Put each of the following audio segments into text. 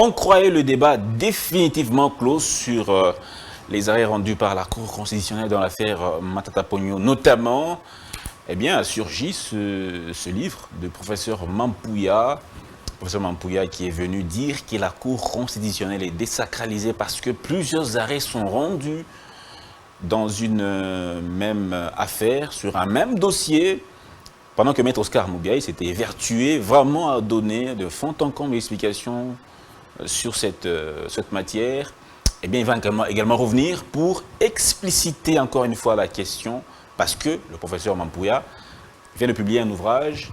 On croyait le débat définitivement clos sur les arrêts rendus par la Cour constitutionnelle dans l'affaire Matata Pogno, notamment, eh bien, a surgi ce livre de professeur Mampouya qui est venu dire que la Cour constitutionnelle est désacralisée parce que plusieurs arrêts sont rendus dans une même affaire, sur un même dossier, pendant que Maître Oscar Moubiaï s'était évertué vraiment à donner de fond en comble explications sur cette matière. Eh bien, il va également revenir pour expliciter encore une fois la question, parce que le professeur Mampouya vient de publier un ouvrage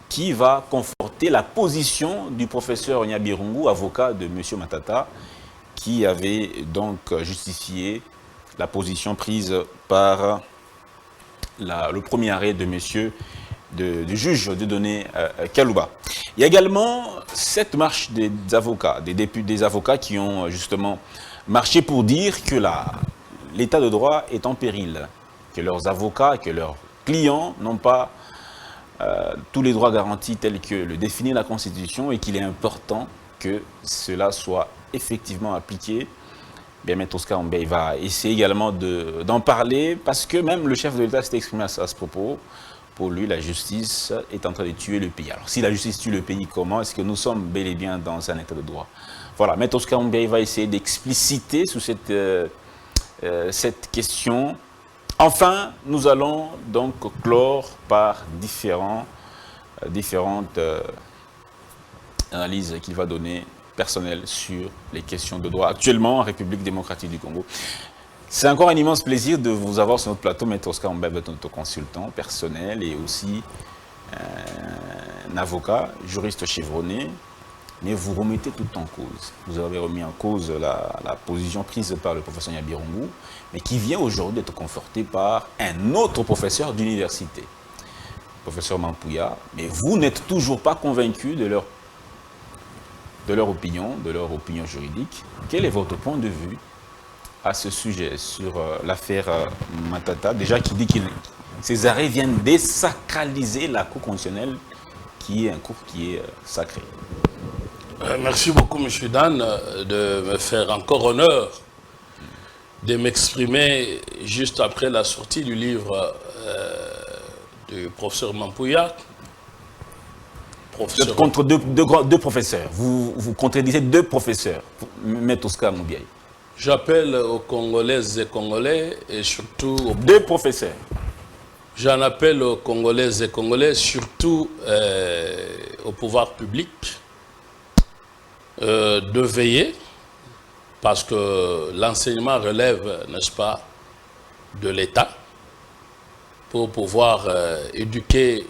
qui va conforter la position du professeur Nyabirungu, avocat de M. Matata, qui avait donc justifié la position prise par le premier arrêt de du juge Dieudonné Kalouba. Il y a également cette marche des avocats, des avocats qui ont justement marché pour dire que l'état de droit est en péril, que leurs avocats, que leurs clients n'ont pas tous les droits garantis tels que le définit la Constitution et qu'il est important que cela soit effectivement appliqué. Bien, Maître Oscar Moubiaï va essayer également d'en parler parce que même le chef de l'État s'est exprimé à ce propos. Pour lui, la justice est en train de tuer le pays. Alors, si la justice tue le pays, comment est-ce que nous sommes bel et bien dans un état de droit? Voilà, Maître Oscar Moubiaï va essayer d'expliciter sous cette question. Enfin, nous allons donc clore par différentes analyses qu'il va donner personnelles sur les questions de droit actuellement en République démocratique du Congo. C'est encore un immense plaisir de vous avoir sur notre plateau, Maître Oscar Moubiaï, notre consultant personnel et aussi un avocat, juriste chevronné. Mais vous remettez tout en cause. Vous avez remis en cause la position prise par le professeur Nyabirungu, mais qui vient aujourd'hui d'être confortée par un autre professeur d'université, le professeur Mampouya. Mais vous n'êtes toujours pas convaincu de leur opinion juridique. Quel est votre point de vue à ce sujet, sur l'affaire Matata, déjà qui dit que ces arrêts viennent désacraliser la Cour constitutionnelle, qui est un cours qui est sacré? Merci beaucoup, M. Dan, de me faire encore honneur de m'exprimer juste après la sortie du livre du professeur Mampouya. Vous êtes contre deux professeurs. Vous contredisez deux professeurs, Maître Oscar Moubiaï. J'appelle aux Congolaises et Congolais et surtout... Deux professeurs. J'en appelle aux Congolaises et Congolais, surtout au pouvoir public, de veiller, parce que l'enseignement relève, n'est-ce pas, de l'État, pour pouvoir éduquer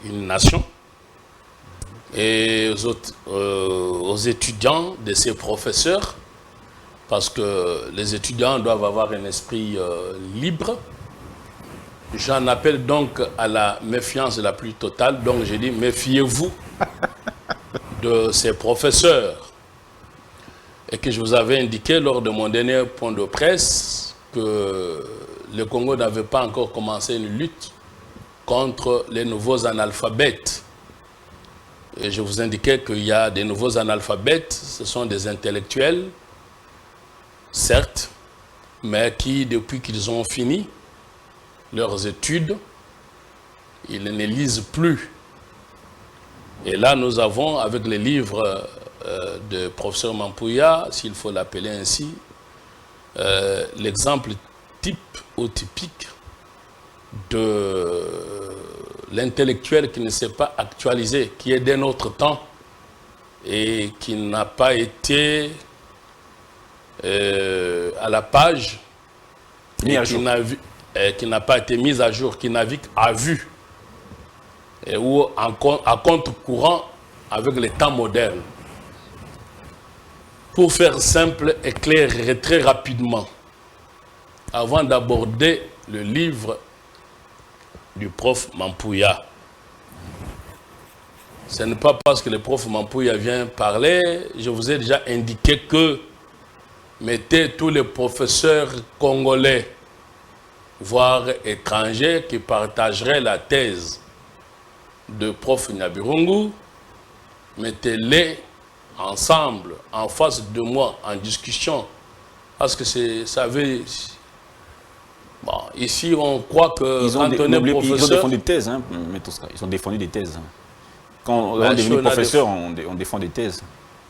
une nation, et aux étudiants de ces professeurs, parce que les étudiants doivent avoir un esprit libre. J'en appelle donc à la méfiance la plus totale. Donc j'ai dit, méfiez-vous de ces professeurs. Et que je vous avais indiqué lors de mon dernier point de presse que le Congo n'avait pas encore commencé une lutte contre les nouveaux analphabètes. Et je vous indiquais qu'il y a des nouveaux analphabètes, ce sont des intellectuels, certes, mais qui, depuis qu'ils ont fini leurs études, ils ne lisent plus. Et là, nous avons, avec les livres de professeur Mampouya, s'il faut l'appeler ainsi, l'exemple type ou typique de l'intellectuel qui ne s'est pas actualisé, qui est d'un autre temps et qui n'a pas été à la page, et qui n'a pas été mise à jour, qui navigue à vue, ou à contre-courant avec les temps modernes. Pour faire simple et clair et très rapidement, avant d'aborder le livre du prof Mampouya, ce n'est pas parce que le prof Mampouya vient parler, je vous ai déjà indiqué que mettez tous les professeurs congolais, voire étrangers, qui partageraient la thèse de prof Nyabirungu, mettez-les ensemble, en face de moi, en discussion, parce que ça veut... Bon, ici, on croit que ils ont, quand on est professeur... Ils ont défendu des thèses, hein, ils ont défendu des thèses. Quand on est devenu professeur, on défend des thèses.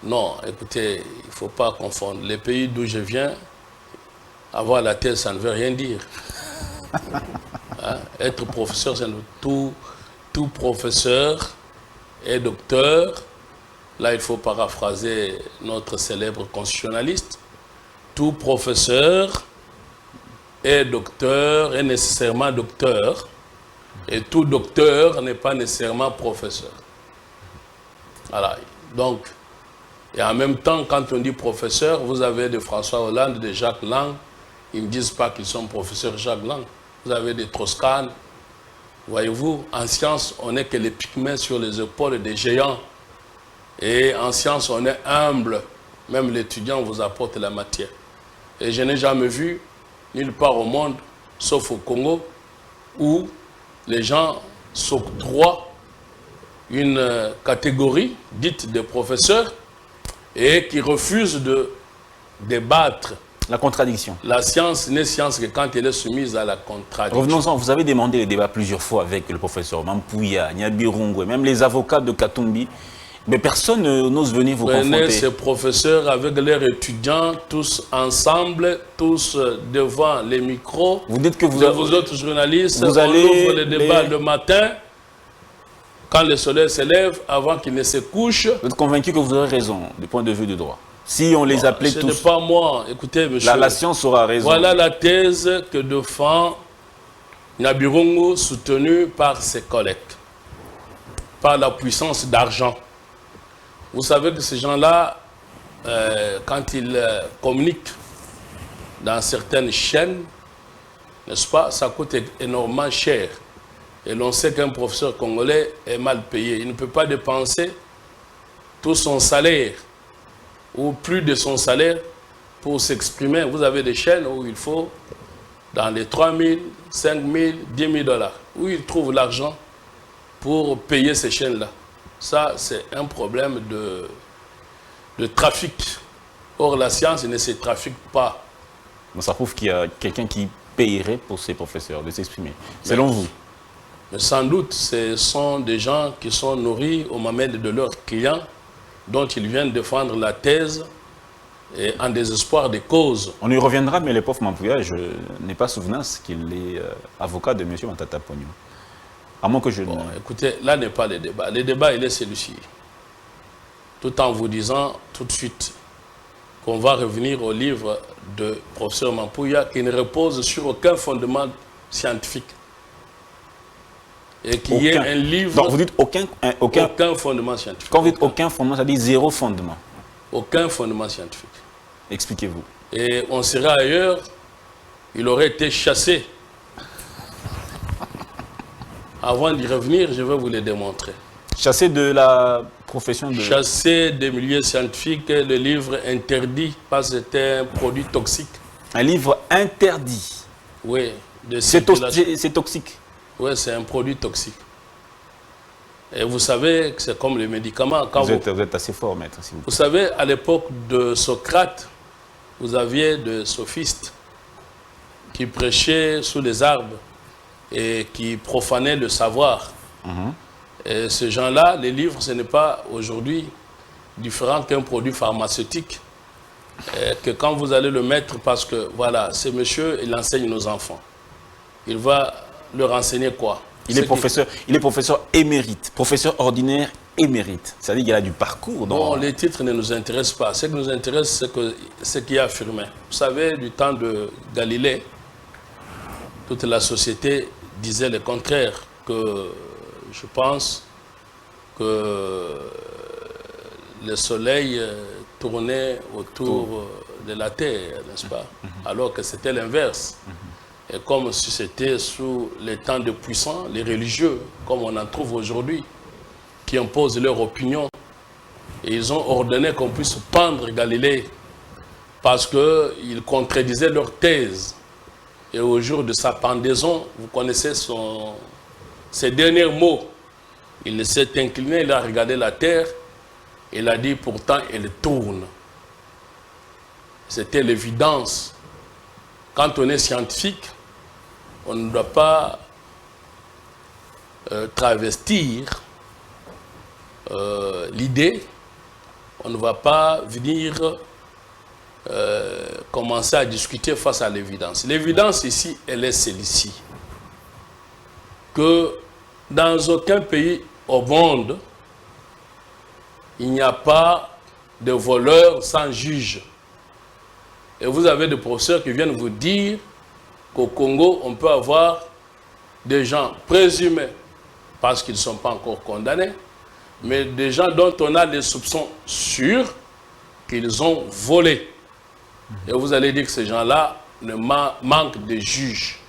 Non, écoutez, il ne faut pas confondre. Les pays d'où je viens, avoir la thèse, ça ne veut rien dire. Hein? Être professeur, c'est tout professeur est docteur. Là, il faut paraphraser notre célèbre constitutionnaliste. Tout professeur est docteur, est nécessairement docteur. Et tout docteur n'est pas nécessairement professeur. Voilà. Donc, et en même temps, quand on dit professeur, vous avez de François Hollande, de Jacques Lang. Ils ne disent pas qu'ils sont professeurs Jacques Lang. Vous avez des Troscan. Voyez-vous, en science, on n'est que les pygmées sur les épaules des géants. Et en science, on est humble. Même l'étudiant vous apporte la matière. Et je n'ai jamais vu, nulle part au monde, sauf au Congo, où les gens s'octroient une catégorie dite de professeurs et qui refusent de débattre. La contradiction. La science n'est science que quand elle est soumise à la contradiction. Revenons-en, vous avez demandé les débats plusieurs fois avec le professeur Mampouya, Nyabirungu, même les avocats de Katumbi. Mais personne n'ose venir vous confronter. Prenez ces professeurs avec leurs étudiants, tous ensemble, tous devant les micros. Vous dites que vous autres journalistes, vous allez ouvre les débats le matin, quand le soleil se lève, avant qu'il ne se couche. Vous êtes convaincu que vous aurez raison, du point de vue du droit. Si on les appelait tous... Ce n'est pas moi. Écoutez, monsieur. La science aura raison. Voilà la thèse que défend Nyabirungu, soutenue par ses collègues, par la puissance d'argent. Vous savez que ces gens-là, quand ils communiquent dans certaines chaînes, n'est-ce pas, ça coûte énormément cher. Et l'on sait qu'un professeur congolais est mal payé. Il ne peut pas dépenser tout son salaire ou plus de son salaire pour s'exprimer. Vous avez des chaînes où il faut dans les 3 000, 5 000, 10 000 $. Où il trouve l'argent pour payer ces chaînes-là. Ça, c'est un problème de trafic. Or, la science ne se trafique pas. Donc, ça prouve qu'il y a quelqu'un qui payerait pour ces professeurs de s'exprimer. Selon vous? Mais sans doute, ce sont des gens qui sont nourris au mamelles de leurs clients, dont ils viennent défendre la thèse et en désespoir des causes. On y reviendra, mais le pauvre Mampouya, je n'ai pas souvenance qu'il est avocat de M. Matata Ponyo. À moins que je... Bon, écoutez, là n'est pas le débat. Le débat, il est celui-ci. Tout en vous disant tout de suite qu'on va revenir au livre de professeur Mampouya qui ne repose sur aucun fondement scientifique. Et qui est un livre... Donc vous dites aucun fondement scientifique. Quand vous dites aucun fondement, ça dit zéro fondement. Aucun fondement scientifique. Expliquez-vous. Et on serait ailleurs, il aurait été chassé. Avant d'y revenir, je vais vous le démontrer. Chassé de la profession de... Chassé des milieux scientifiques, le livre interdit parce que c'était un produit toxique. Un livre interdit? Oui. C'est toxique? Oui, c'est un produit toxique. Et vous savez que c'est comme les médicaments. Quand vous êtes assez fort, maître. Si vous savez, à l'époque de Socrate, vous aviez des sophistes qui prêchaient sous les arbres et qui profanaient le savoir. Et ces gens-là, les livres, ce n'est pas aujourd'hui différent qu'un produit pharmaceutique. Et que quand vous allez le mettre, parce que voilà, ce monsieur, il enseigne nos enfants. Il va leur enseigner quoi? Il est professeur émérite, professeur ordinaire émérite. C'est-à-dire qu'il a du parcours. Non, les titres ne nous intéressent pas. Ce qui nous intéresse, c'est ce qu'il a affirmé. Vous savez, du temps de Galilée, toute la société disait le contraire, que je pense que le soleil tournait autour de la Terre, n'est-ce pas? Alors que c'était l'inverse. Et comme si c'était sous les temps de puissants, les religieux, comme on en trouve aujourd'hui, qui imposent leur opinion. Et ils ont ordonné qu'on puisse pendre Galilée parce qu'ils contredisaient leur thèse. Et au jour de sa pendaison, vous connaissez ses derniers mots. Il s'est incliné, il a regardé la terre Il a dit pourtant elle tourne. C'était l'évidence. Quand on est scientifique, on ne doit pas travestir l'idée. On ne va pas venir commencer à discuter face à l'évidence. L'évidence ici, elle est celle-ci. Que dans aucun pays au monde, il n'y a pas de voleurs sans juge. Et vous avez des professeurs qui viennent vous dire qu'au Congo, on peut avoir des gens présumés, parce qu'ils ne sont pas encore condamnés, mais des gens dont on a des soupçons sûrs qu'ils ont volé. Et vous allez dire que ces gens-là manquent de juges.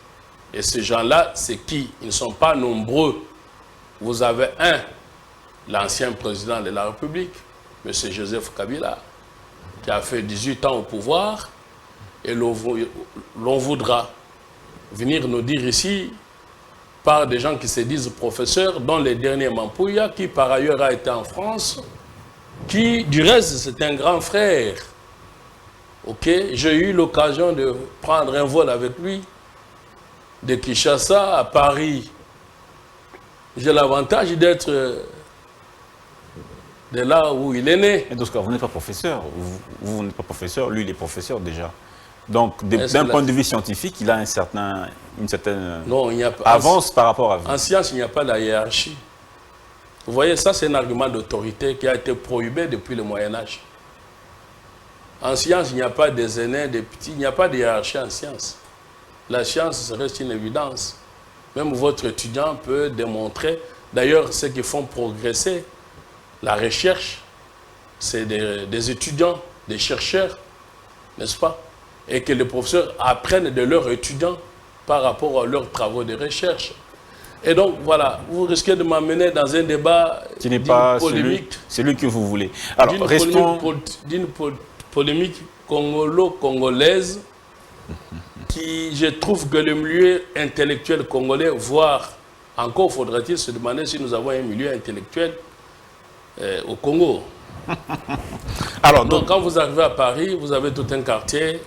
Et ces gens-là, c'est qui? Ils ne sont pas nombreux. Vous avez l'ancien président de la République, M. Joseph Kabila, qui a fait 18 ans au pouvoir, et l'on voudra venir nous dire ici, par des gens qui se disent professeurs, dont le dernier Mampouya, qui par ailleurs a été en France, qui, du reste, c'est un grand frère. Ok, j'ai eu l'occasion de prendre un vol avec lui, de Kinshasa à Paris. J'ai l'avantage d'être de là où il est né. Et dans ce cas, vous n'êtes pas professeur. Vous n'êtes pas professeur, lui, il est professeur déjà. Donc, d'un point de vue scientifique, il a une certaine non, il n'y a pas, avance par rapport à vous. En science, il n'y a pas de hiérarchie. Vous voyez, ça, c'est un argument d'autorité qui a été prohibé depuis le Moyen-Âge. En science, il n'y a pas des aînés, des petits, il n'y a pas de hiérarchie en science. La science reste une évidence. Même votre étudiant peut démontrer. D'ailleurs, ceux qui font progresser la recherche, c'est des étudiants, des chercheurs, n'est-ce pas? Et que les professeurs apprennent de leurs étudiants par rapport à leurs travaux de recherche. Et donc, voilà, vous risquez de m'amener dans un débat qui n'est pas polémique. Celui que vous voulez. Alors, restons... D'une polémique congolo-congolaise qui, je trouve que le milieu intellectuel congolais, voire encore faudrait-il se demander si nous avons un milieu intellectuel au Congo. Alors, donc, quand vous arrivez à Paris, vous avez tout un quartier,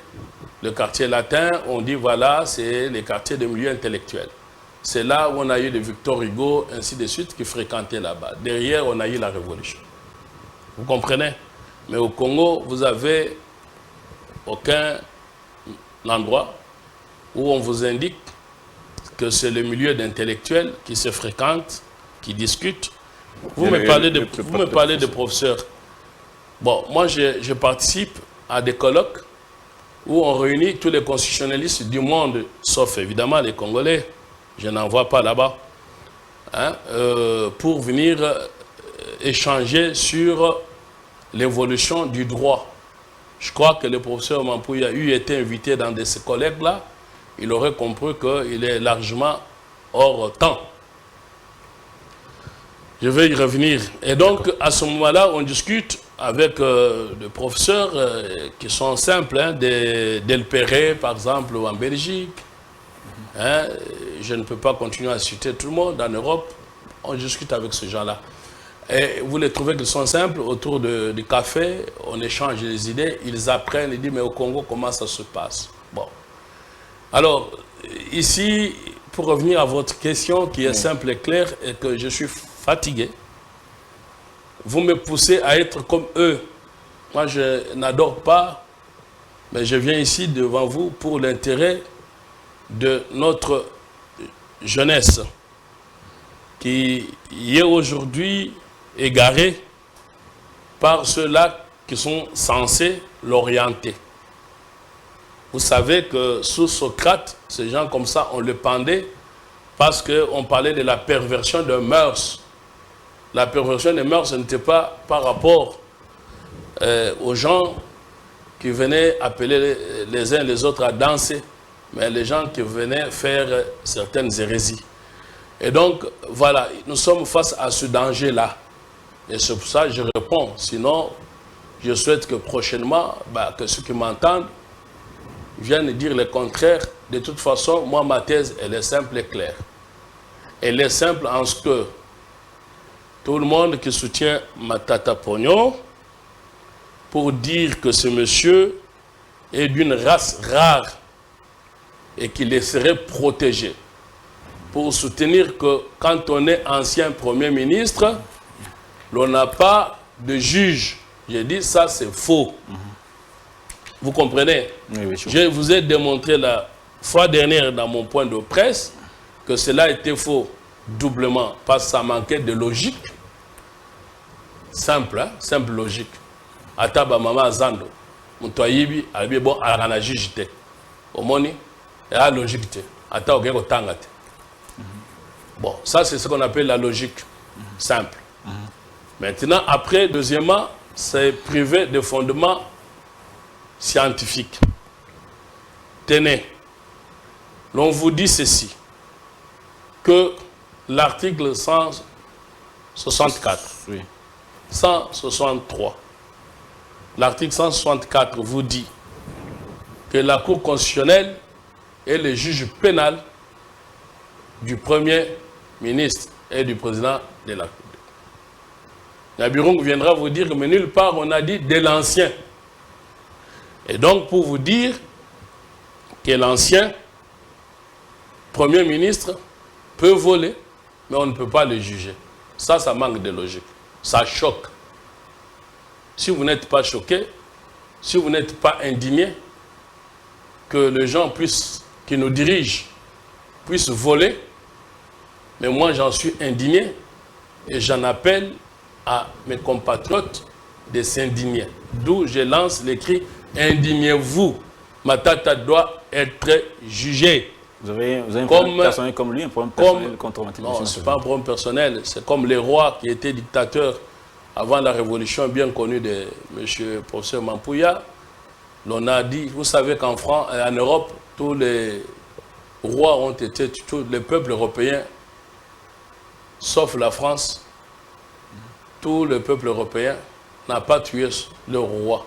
le quartier latin, on dit voilà, c'est les quartiers de milieu intellectuel. C'est là où on a eu de Victor Hugo, ainsi de suite, qui fréquentaient là-bas. Derrière, on a eu la Révolution. Vous comprenez? Mais au Congo, vous n'avez aucun endroit où on vous indique que c'est le milieu d'intellectuels qui se fréquentent, qui discutent. Vous me parlez de professeurs. Bon, moi, je participe à des colloques où on réunit tous les constitutionnalistes du monde, sauf évidemment les Congolais. Je n'en vois pas là-bas. Hein, pour venir échanger sur l'évolution du droit. Je crois que le professeur Mampouya a été invité dans de ces collègues-là. Il aurait compris qu'il est largement hors temps. Je vais y revenir. Et donc, à ce moment-là, on discute avec des professeurs qui sont simples, hein, Del Perret, par exemple, en Belgique. Hein, je ne peux pas continuer à citer tout le monde. En Europe, on discute avec ces gens-là. Et vous les trouvez qu'ils sont simples, autour du café, on échange les idées, ils apprennent, ils disent, mais au Congo, comment ça se passe? Bon. Alors, ici, pour revenir à votre question, qui est simple et claire, et que je suis fatigué, vous me poussez à être comme eux. Moi, je n'adore pas, mais je viens ici devant vous pour l'intérêt de notre jeunesse, qui est aujourd'hui égarée par ceux-là qui sont censés l'orienter. Vous savez que sous Socrate, ces gens comme ça, on le pendait parce qu'on parlait de la perversion de mœurs. La perversion des mœurs, ce n'était pas par rapport aux gens qui venaient appeler les uns les autres à danser, mais les gens qui venaient faire certaines hérésies. Et donc, voilà, nous sommes face à ce danger-là. Et c'est pour ça que je réponds. Sinon, je souhaite que prochainement, que ceux qui m'entendent viennent dire le contraire. De toute façon, moi, ma thèse, elle est simple et claire. Elle est simple en ce que tout le monde qui soutient Matata Ponyo pour dire que ce monsieur est d'une race rare et qu'il serait protégé. Pour soutenir que quand on est ancien Premier ministre, l'on n'a pas de juge. J'ai dit ça, c'est faux. Vous comprenez? Oui, je vous ai démontré la fois dernière dans mon point de presse que cela était faux doublement parce que ça manquait de logique. Simple, hein? Simple logique. Ataba mama zando. Moutoyibi, albi bon, alana jujite. Omoni, il y a la logique. Ata ogeko tangate. Bon, ça c'est ce qu'on appelle la logique. Simple. Maintenant, après, deuxièmement, c'est privé de fondements scientifiques. Tenez, l'on vous dit ceci, que l'article 164, oui. 163, l'article 164 vous dit que la Cour constitutionnelle est le juge pénal du Premier ministre et du président de la République. Nabirung viendra vous dire que mais nulle part on a dit de l'ancien. Et donc pour vous dire que l'ancien Premier ministre peut voler, mais on ne peut pas le juger. Ça manque de logique. Ça choque. Si vous n'êtes pas choqué, si vous n'êtes pas indigné, que les gens qui nous dirigent, puissent voler, mais moi j'en suis indigné et j'en appelle à mes compatriotes de s'indigner. D'où je lance le cri « Indignez-vous ». Matata doit être jugé. Vous avez un problème personnel comme lui, un problème personnel contre Matata? Non, ce n'est pas un problème personnel. C'est comme les rois qui étaient dictateurs avant la révolution bien connue de M. professeur Mampouya. L'on a dit, vous savez qu'en France et en Europe, tous les rois ont été, tous les peuples européens, sauf la France, tout le peuple européen n'a pas tué le roi.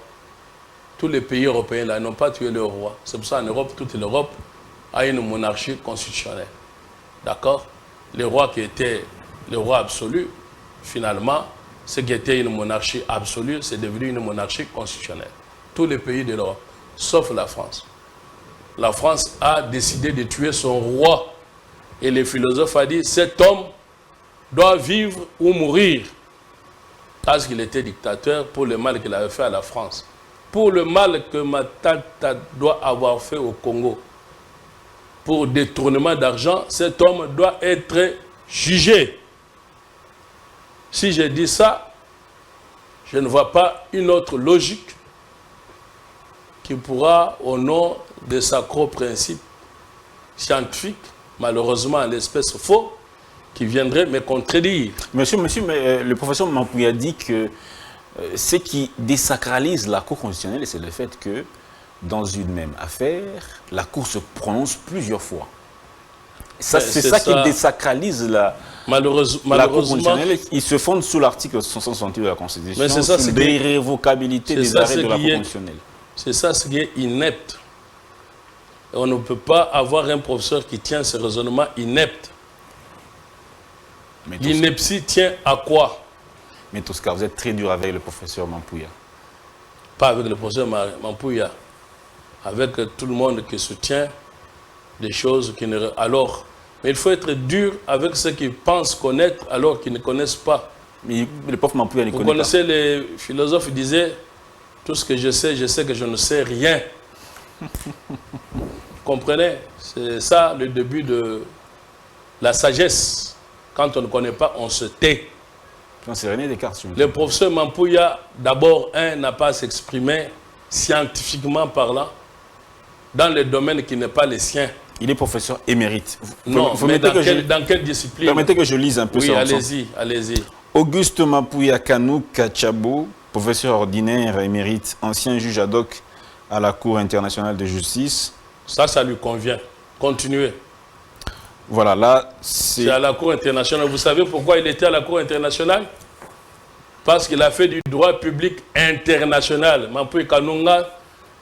Tous les pays européens là n'ont pas tué leur roi. C'est pour ça qu'en Europe, toute l'Europe a une monarchie constitutionnelle. D'accord? Le roi qui était le roi absolu, finalement, ce qui était une monarchie absolue, c'est devenu une monarchie constitutionnelle. Tous les pays de l'Europe, sauf la France. La France a décidé de tuer son roi. Et les philosophes ont dit, cet homme doit vivre ou mourir. Parce qu'il était dictateur pour le mal qu'il avait fait à la France. Pour le mal que Matata doit avoir fait au Congo. Pour détournement d'argent, cet homme doit être jugé. Si je dis ça, je ne vois pas une autre logique qui pourra, au nom de sacro principe scientifique, malheureusement à l'espèce faux, qui viendrait me contredire. Monsieur, mais le professeur Mampouya dit que ce qui désacralise la Cour constitutionnelle, c'est le fait que dans une même affaire, la Cour se prononce plusieurs fois. C'est ça qui désacralise la Cour constitutionnelle. Il se fonde sous l'article 168 de la Constitution, mais ça, sur l'irrévocabilité des arrêts de la Cour constitutionnelle. C'est ça ce qui est inepte. Et on ne peut pas avoir un professeur qui tient ce raisonnement inepte. L'ineptie tient à quoi? Mais Tosca, vous êtes très dur avec le professeur Mampouya. Pas avec le professeur Mampouya. Avec tout le monde qui soutient des choses qui ne... Alors, mais il faut être dur avec ceux qui pensent connaître alors qu'ils ne connaissent pas. Mais le prof Mampouya ne connaît pas. Vous connaissez les philosophes qui disaient tout ce que je sais que je ne sais rien. Vous comprenez? C'est ça le début de la sagesse. Quand on ne connaît pas, on se tait. C'est René Descartes. Le professeur Mampouya, d'abord, n'a pas à s'exprimer scientifiquement parlant dans le domaine qui n'est pas le sien. Il est professeur émérite. Non, mais dans quelle discipline? Permettez que je lise un peu ça. Oui, allez-y, allez-y. Auguste Mampouya Kanou Kachabo, professeur ordinaire émérite, ancien juge ad hoc à la Cour internationale de justice. Ça lui convient. Continuez. Voilà, là, c'est à la Cour internationale. Vous savez pourquoi il était à la Cour internationale? Parce qu'il a fait du droit public international. Mampouya Kanunga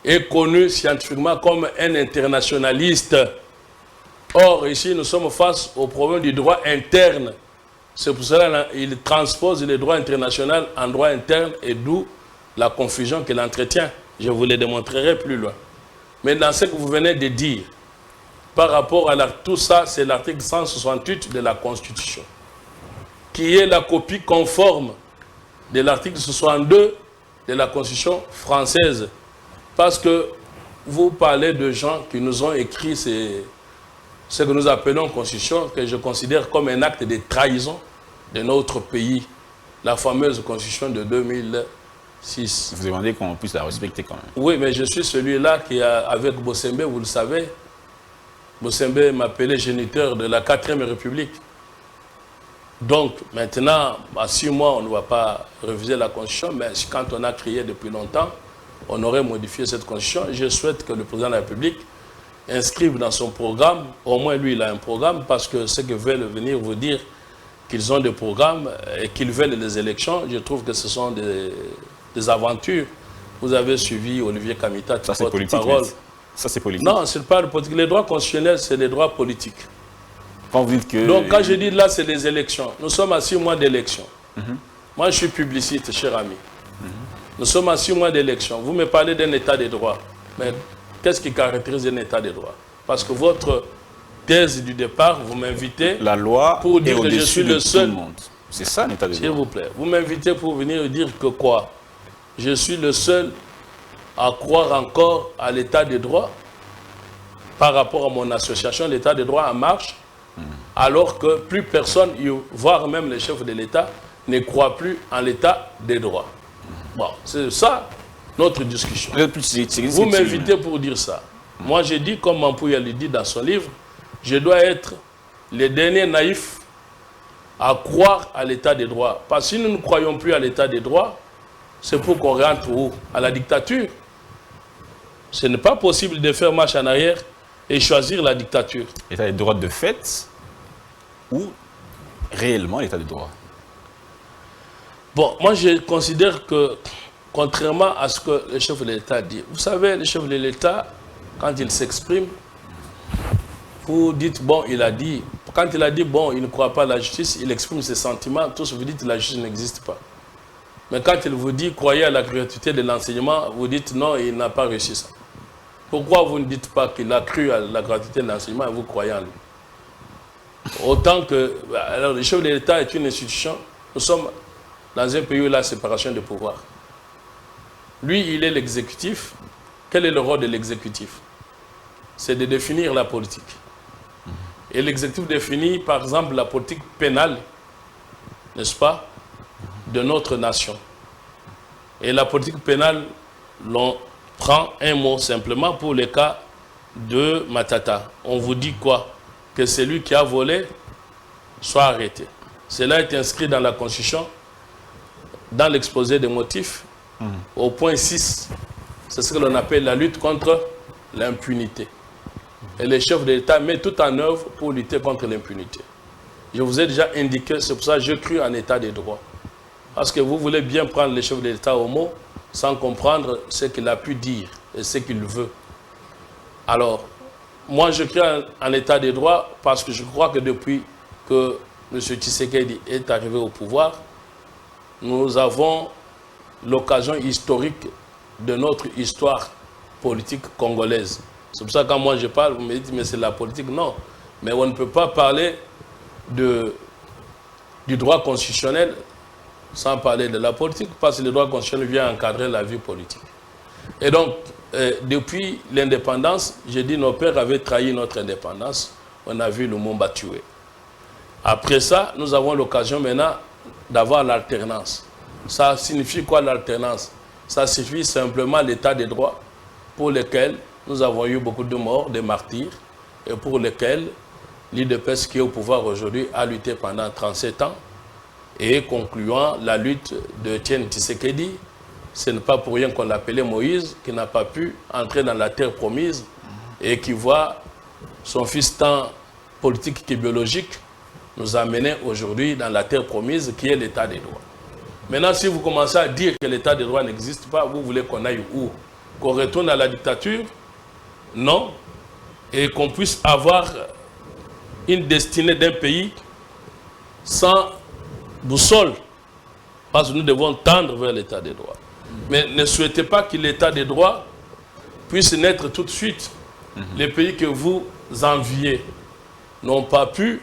est connu scientifiquement comme un internationaliste. Or, ici, nous sommes face au problème du droit interne. C'est pour cela qu'il transpose le droit international en droit interne et d'où la confusion qu'il entretient. Je vous le démontrerai plus loin. Mais dans ce que vous venez de dire, par rapport à tout ça, c'est l'article 168 de la Constitution, qui est la copie conforme de l'article 62 de la Constitution française. Parce que vous parlez de gens qui nous ont écrit ce que nous appelons Constitution, que je considère comme un acte de trahison de notre pays, la fameuse Constitution de 2006. Vous demandez qu'on puisse la respecter quand même. Oui, mais je suis celui-là qui, avec Bossembe, vous le savez, Bossembe m'appelait géniteur de la 4e République. Donc, maintenant, à 6 mois, on ne va pas réviser la Constitution, mais quand on a créé depuis longtemps, on aurait modifié cette Constitution. Je souhaite que le président de la République inscrive dans son programme, au moins lui, il a un programme, parce que ceux qui veulent venir vous dire qu'ils ont des programmes et qu'ils veulent les élections, je trouve que ce sont des aventures. Vous avez suivi Olivier Kamita, ça c'est politique. Ça c'est politique. Non, ce n'est pas le politique. Les droits constitutionnels, c'est les droits politiques. Quand vous dites que... Donc, quand je dis là, c'est les élections. Nous sommes à 6 mois d'élections. Moi, je suis publiciste, cher ami. Nous sommes à 6 mois d'élections. Vous me parlez d'un état de droit. Mais qu'est-ce qui caractérise un état de droit? Parce que votre thèse du départ, vous m'invitez... La loi pour dire que je suis le seul. C'est ça un état de droit. S'il vous plaît. Vous m'invitez pour venir dire que quoi? Je suis le seul à croire encore à l'état de droit par rapport à mon association, l'état de droit en marche, alors que plus personne, voire même les chefs de l'État, ne croient plus en l'état de droit. Bon, c'est ça notre discussion. Vous m'invitez pour dire ça. Moi, j'ai dit, comme Mampouya le dit dans son livre, je dois être le dernier naïf à croire à l'état de droit. Parce que si nous ne croyons plus à l'état de droit, c'est pour qu'on rentre où? À la dictature. Ce n'est pas possible de faire marche en arrière et choisir la dictature. L'état de droit de fait ou réellement l'état de droit? Bon, moi je considère que, contrairement à ce que le chef de l'État dit, vous savez, le chef de l'État, quand il s'exprime, vous dites, bon, il a dit, quand il a dit, bon, il ne croit pas à la justice, il exprime ses sentiments, tous vous dites, la justice n'existe pas. Mais quand il vous dit, croyez à la gratuité de l'enseignement, vous dites, non, il n'a pas réussi ça. Pourquoi vous ne dites pas qu'il a cru à la gratuité de l'enseignement et vous croyez en lui? Autant que, alors le chef de l'État est une institution, nous sommes dans un pays où il y a la séparation des pouvoirs. Lui, il est l'exécutif. Quel est le rôle de l'exécutif? C'est de définir la politique. Et l'exécutif définit, par exemple, la politique pénale, n'est-ce pas, de notre nation. Et la politique pénale, l'on prend un mot simplement pour le cas de Matata. On vous dit quoi? Que celui qui a volé soit arrêté. Cela est inscrit dans la Constitution, dans l'exposé des motifs, au point 6. C'est ce que l'on appelle la lutte contre l'impunité. Et les chefs de l'État mettent tout en œuvre pour lutter contre l'impunité. Je vous ai déjà indiqué, c'est pour ça que je cru en état de droit. Parce que vous voulez bien prendre les chefs de l'État au mot sans comprendre ce qu'il a pu dire et ce qu'il veut. Alors, moi je crie en état de droit parce que je crois que depuis que M. Tshisekedi est arrivé au pouvoir, nous avons l'occasion historique de notre histoire politique congolaise. C'est pour ça que quand moi je parle, vous me dites, mais c'est la politique. Non, mais on ne peut pas parler du droit constitutionnel sans parler de la politique, parce que le droit constitutionnel vient encadrer la vie politique. Et donc, depuis l'indépendance, j'ai dit nos pères avaient trahi notre indépendance. On a vu Lumumba tué. Après ça, nous avons l'occasion maintenant d'avoir l'alternance. Ça signifie quoi l'alternance? Ça signifie simplement l'état de droit pour lequel nous avons eu beaucoup de morts, de martyrs, et pour lequel l'UDPS qui est au pouvoir aujourd'hui a lutté pendant 37 ans, et concluant la lutte de Etienne Tshisekedi. Ce n'est pas pour rien qu'on l'appelait Moïse, qui n'a pas pu entrer dans la terre promise et qui voit son fils tant politique que biologique nous amener aujourd'hui dans la terre promise qui est l'état des droits. Maintenant, si vous commencez à dire que l'état des droits n'existe pas, vous voulez qu'on aille où? Qu'on retourne à la dictature? Non. Et qu'on puisse avoir une destinée d'un pays sans boussole, parce que nous devons tendre vers l'état des droits. Mais ne souhaitez pas que l'état des droits puisse naître tout de suite. Les pays que vous enviez n'ont pas pu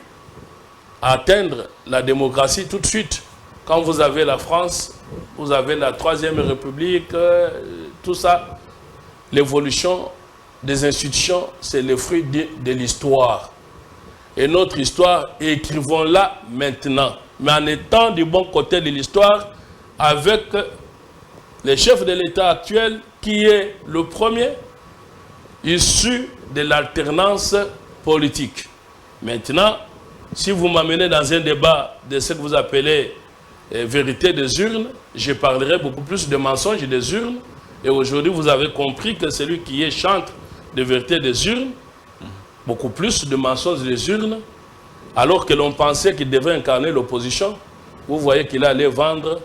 atteindre la démocratie tout de suite. Quand vous avez la France, vous avez la Troisième République, tout ça, l'évolution des institutions, c'est le fruit de l'histoire. Et notre histoire, écrivons-la maintenant. Mais en étant du bon côté de l'histoire, avec le chef de l'État actuel, qui est le premier issu de l'alternance politique. Maintenant, si vous m'amenez dans un débat de ce que vous appelez vérité des urnes, je parlerai beaucoup plus de mensonges des urnes. Et aujourd'hui, vous avez compris que celui qui est chantre de vérité des urnes, beaucoup plus de mensonges des urnes, alors que l'on pensait qu'il devait incarner l'opposition. Vous voyez qu'il allait vendre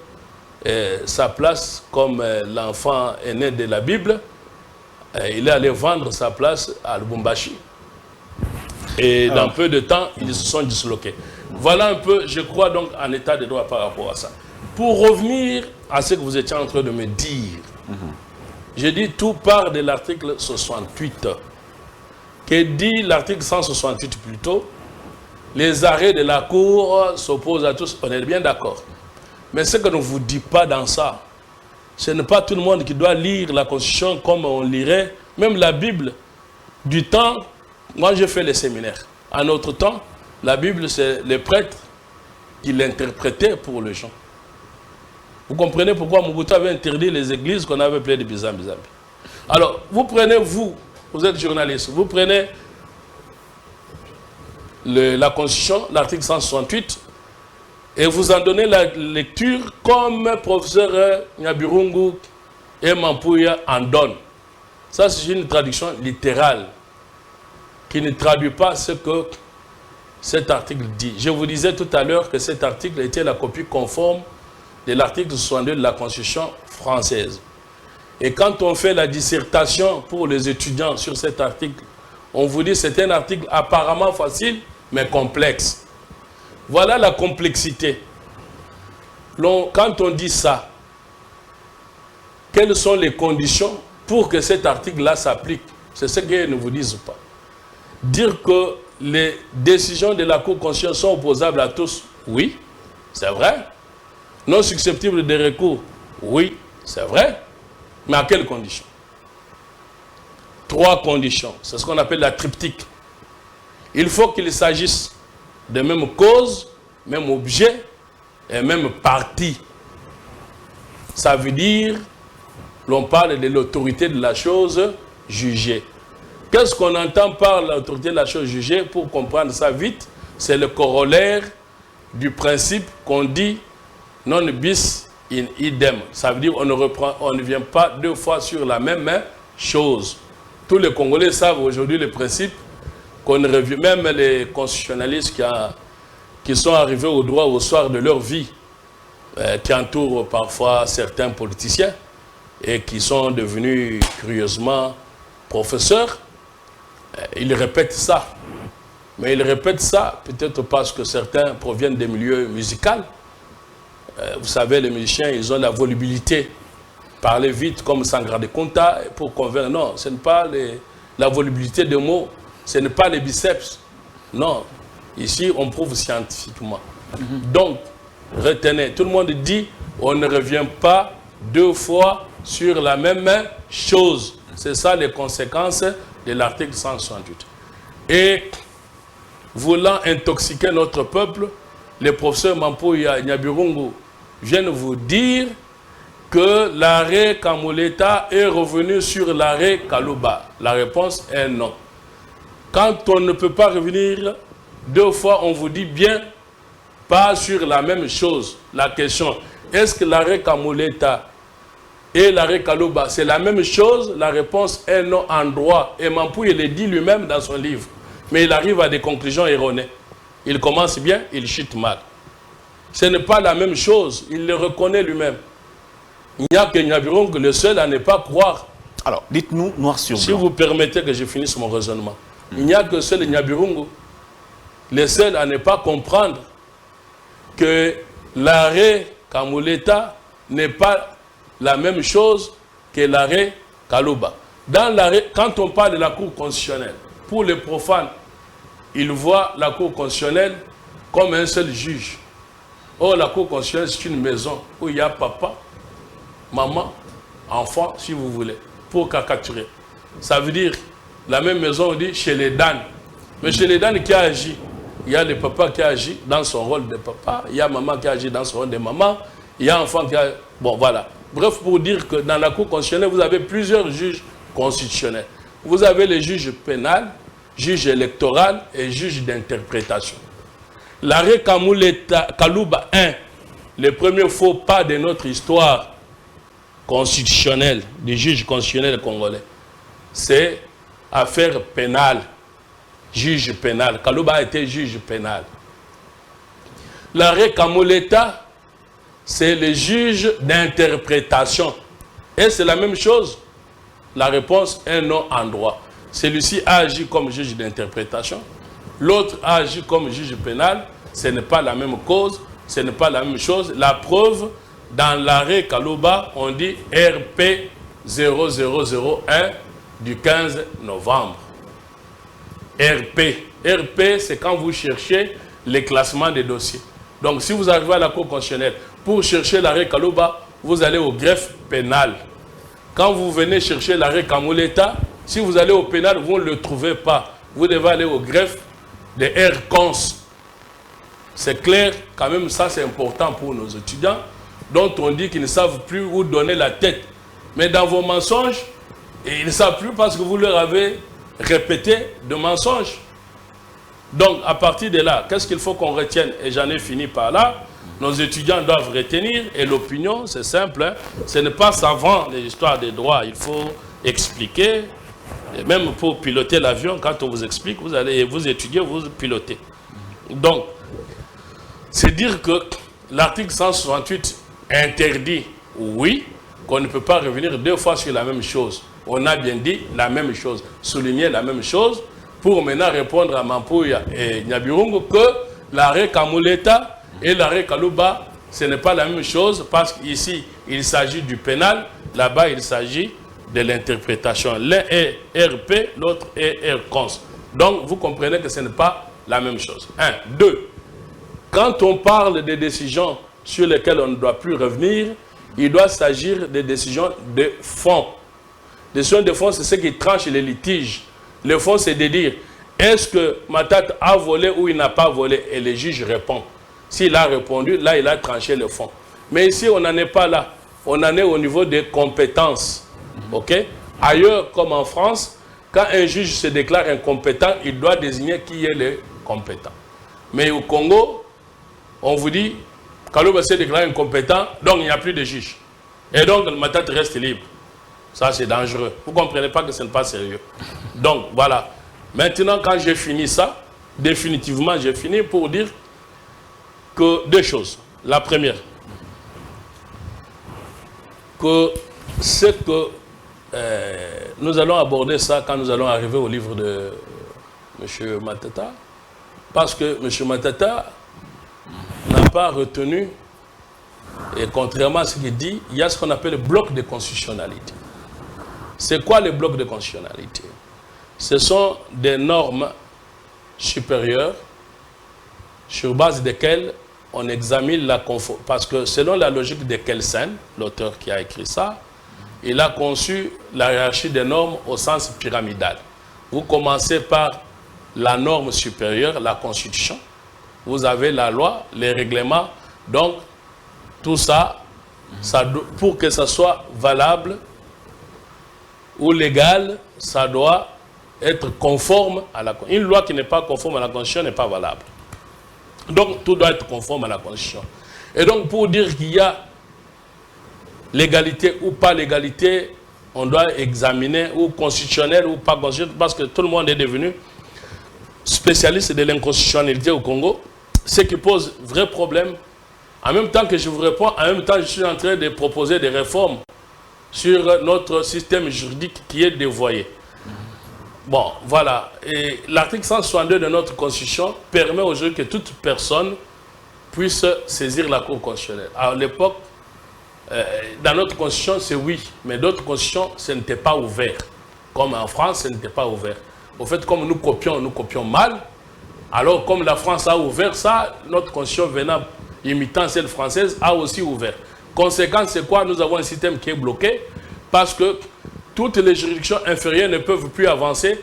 sa place comme l'enfant aîné de la Bible. Il est allé vendre sa place à Lubumbashi. Et dans peu de temps, ils se sont disloqués. Voilà un peu, je crois donc, en état de droit par rapport à ça. Pour revenir à ce que vous étiez en train de me dire, j'ai dit tout part de l'article 68. Que dit l'article 168 plutôt? Les arrêts de la Cour s'opposent à tous. On est bien d'accord. Mais ce que ne vous dit pas dans ça, ce n'est pas tout le monde qui doit lire la Constitution comme on lirait, même la Bible. Du temps, moi j'ai fait les séminaires. En notre temps, la Bible, c'est les prêtres qui l'interprétaient pour les gens. Vous comprenez pourquoi Mobutu avait interdit les églises qu'on avait appelées de Bizambi. Alors, vous prenez, vous êtes journaliste, vous prenez la Constitution, l'article 168, et vous en donnez la lecture comme professeur Nyabirungu et Mampouya en donnent. Ça, c'est une traduction littérale qui ne traduit pas ce que cet article dit. Je vous disais tout à l'heure que cet article était la copie conforme de l'article 62 de la Constitution française. Et quand on fait la dissertation pour les étudiants sur cet article, on vous dit que c'est un article apparemment facile, mais complexe. Voilà la complexité. Quand on dit ça, quelles sont les conditions pour que cet article-là s'applique? C'est ce qu'ils ne vous disent pas. Dire que les décisions de la Cour constitutionnelle sont opposables à tous, oui, c'est vrai. Non susceptibles de recours, oui, c'est vrai. Mais à quelles conditions? 3 conditions. C'est ce qu'on appelle la triptyque. Il faut qu'il s'agisse de même cause, même objet et même partie. Ça veut dire, l'on parle de l'autorité de la chose jugée. Qu'est-ce qu'on entend par l'autorité de la chose jugée? Pour comprendre ça vite, c'est le corollaire du principe qu'on dit non bis in idem. Ça veut dire on ne vient pas 2 fois sur la même chose. Tous les Congolais savent aujourd'hui le principe qu'on ne revient, même les constitutionnalistes qui sont arrivés au droit au soir de leur vie, qui entourent parfois certains politiciens et qui sont devenus curieusement professeurs, ils répètent ça. Mais ils répètent ça peut-être parce que certains proviennent des milieux musicaux. Vous savez, les musiciens, ils ont la volubilité. Parler vite comme Sangra de Conta pour convaincre. Non, ce n'est pas la volubilité de mots, ce n'est pas les biceps. Non, ici, on prouve scientifiquement. Donc, retenez, tout le monde dit, on ne revient pas 2 fois sur la même chose. C'est ça les conséquences de l'article 168. Et voulant intoxiquer notre peuple, les professeurs Mampouya et Nyabirungu viennent vous dire que l'arrêt Kamoleta est revenu sur l'arrêt Kaluba. La réponse est non. Quand on ne peut pas revenir 2 fois, on vous dit bien, pas sur la même chose. La question, est-ce que l'arrêt Kamoleta et l'arrêt Kaluba, c'est la même chose? La réponse est non en droit. Et Mampouya le dit lui-même dans son livre. Mais il arrive à des conclusions erronées. Il commence bien, il chute mal. Ce n'est pas la même chose. Il le reconnaît lui-même. Il n'y a que Nyabirungu le seul à ne pas croire. Alors, dites-nous noir sur blanc. Si vous permettez que je finisse mon raisonnement. Il n'y a que seul Nyabirungu, le seul à ne pas comprendre que l'arrêt Kamuleta n'est pas la même chose que l'arrêt Kalouba. Dans l'arrêt, quand on parle de la Cour constitutionnelle, pour les profanes, ils voient la Cour constitutionnelle comme un seul juge. Or, la Cour constitutionnelle, c'est une maison où il y a papa, maman, enfant, si vous voulez, pour caricaturer. Ça veut dire, la même maison, on dit chez les Dan. Mais chez les Dan qui a agi, il y a le papa qui a agi dans son rôle de papa, il y a maman qui a agi dans son rôle de maman, il y a enfant qui a... Bon, voilà. Bref, pour dire que dans la Cour constitutionnelle, vous avez plusieurs juges constitutionnels. Vous avez les juges pénals, juges électoraux et juges d'interprétation. L'arrêt Kalouba 1, le premier faux pas de notre histoire constitutionnelle, du juge constitutionnel congolais, c'est affaire pénale, juge pénal. Kalouba a été juge pénal. L'arrêt Kamuleta, c'est le juge d'interprétation. Et c'est la même chose. La réponse est non en droit. Celui-ci a agi comme juge d'interprétation. L'autre a agi comme juge pénal. Ce n'est pas la même cause. Ce n'est pas la même chose. La preuve, dans l'arrêt Kalouba, on dit RP 0001 du 15 novembre. RP, c'est quand vous cherchez les classements des dossiers. Donc, si vous arrivez à la Cour constitutionnelle pour chercher l'arrêt Kalouba, vous allez au greffe pénal. Quand vous venez chercher l'arrêt Kamuleta, si vous allez au pénal, vous ne le trouvez pas. Vous devez aller au greffe de RCONS. C'est clair, quand même, ça c'est important pour nos étudiants, dont on dit qu'ils ne savent plus où donner la tête. Mais dans vos mensonges, ils ne savent plus parce que vous leur avez répété de mensonges. Donc, à partir de là, qu'est-ce qu'il faut qu'on retienne? Et j'en ai fini par là. Nos étudiants doivent retenir, et l'opinion, c'est simple, hein, ce n'est pas savant les histoires des droits, il faut expliquer, et même pour piloter l'avion, quand on vous explique, vous allez vous étudier, vous pilotez. Donc, c'est dire que l'article 168 interdit, oui, qu'on ne peut pas revenir deux fois sur la même chose. On a bien dit la même chose, souligner la même chose, pour maintenant répondre à Mampouya et Nyabirungu que l'arrêt Kamuleta et l'arrêt Kalouba, ce n'est pas la même chose parce qu'ici, il s'agit du pénal, là-bas, il s'agit de l'interprétation. L'un est RP, l'autre est RCONS. Donc, vous comprenez que ce n'est pas la même chose. 1. 2. Quand on parle des décisions sur lesquelles on ne doit plus revenir, il doit s'agir des décisions de fond. Les décisions de fond, c'est ce qui tranche les litiges. Le fond, c'est de dire, est-ce que Matata a volé ou il n'a pas volé? Et le juge répond. S'il a répondu, là, il a tranché le fond. Mais ici, on n'en est pas là. On en est au niveau des compétences. OK? Ailleurs, comme en France, quand un juge se déclare incompétent, il doit désigner qui est le compétent. Mais au Congo, on vous dit, Kalouba s'est déclaré incompétent, donc il n'y a plus de juge. Et donc, le Matata reste libre. Ça, c'est dangereux. Vous ne comprenez pas que ce n'est pas sérieux. Donc, voilà. Maintenant, quand j'ai fini ça, définitivement, j'ai fini pour dire que deux choses. La première, que ce que nous allons aborder ça quand nous allons arriver au livre de M. Matata, parce que M. Matata n'a pas retenu, et contrairement à ce qu'il dit, il y a ce qu'on appelle le bloc de constitutionnalité. C'est quoi le bloc de constitutionnalité? Ce sont des normes supérieures sur base desquelles on examine la conformité. Parce que selon la logique de Kelsen, l'auteur qui a écrit ça, il a conçu la hiérarchie des normes au sens pyramidal. Vous commencez par la norme supérieure, la Constitution. Vous avez la loi, les règlements. Donc, tout ça, pour que ça soit valable ou légal, ça doit être conforme à la Constitution. Une loi qui n'est pas conforme à la Constitution n'est pas valable. Donc, tout doit être conforme à la Constitution. Et donc, pour dire qu'il y a légalité ou pas légalité, on doit examiner, ou constitutionnel ou pas constitutionnel, parce que tout le monde est devenu spécialiste de l'inconstitutionnalité au Congo, ce qui pose vrai problème. En même temps que je vous réponds, en même temps, je suis en train de proposer des réformes sur notre système juridique qui est dévoyé. Bon, voilà. Et l'article 162 de notre Constitution permet aujourd'hui que toute personne puisse saisir la Cour constitutionnelle. À l'époque, dans notre constitution, c'est oui, mais d'autres constitutions, ce n'était pas ouvert. Comme en France, ce n'était pas ouvert. Au fait, comme nous copions mal. Alors, comme la France a ouvert ça, notre constitution venant imitant celle française a aussi ouvert. Conséquence, c'est quoi? Nous avons un système qui est bloqué parce que toutes les juridictions inférieures ne peuvent plus avancer.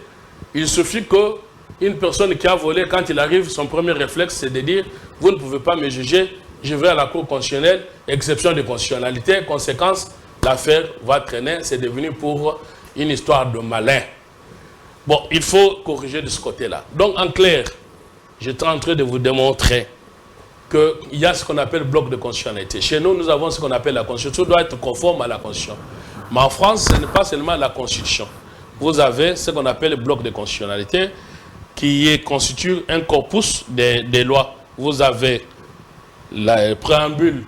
Il suffit qu'une personne qui a volé, quand il arrive, son premier réflexe, c'est de dire « Vous ne pouvez pas me juger, je vais à la Cour constitutionnelle, exception de constitutionnalité. » Conséquence, l'affaire va traîner. C'est devenu pour une histoire de malin. Bon, il faut corriger de ce côté-là. Donc, en clair, j'étais en train de vous démontrer qu'il y a ce qu'on appelle bloc de constitutionnalité. Chez nous, nous avons ce qu'on appelle la Constitution. Tout doit être conforme à la Constitution. Mais en France, ce n'est pas seulement la Constitution. Vous avez ce qu'on appelle le bloc de constitutionnalité qui constitue un corpus des lois. Vous avez le préambule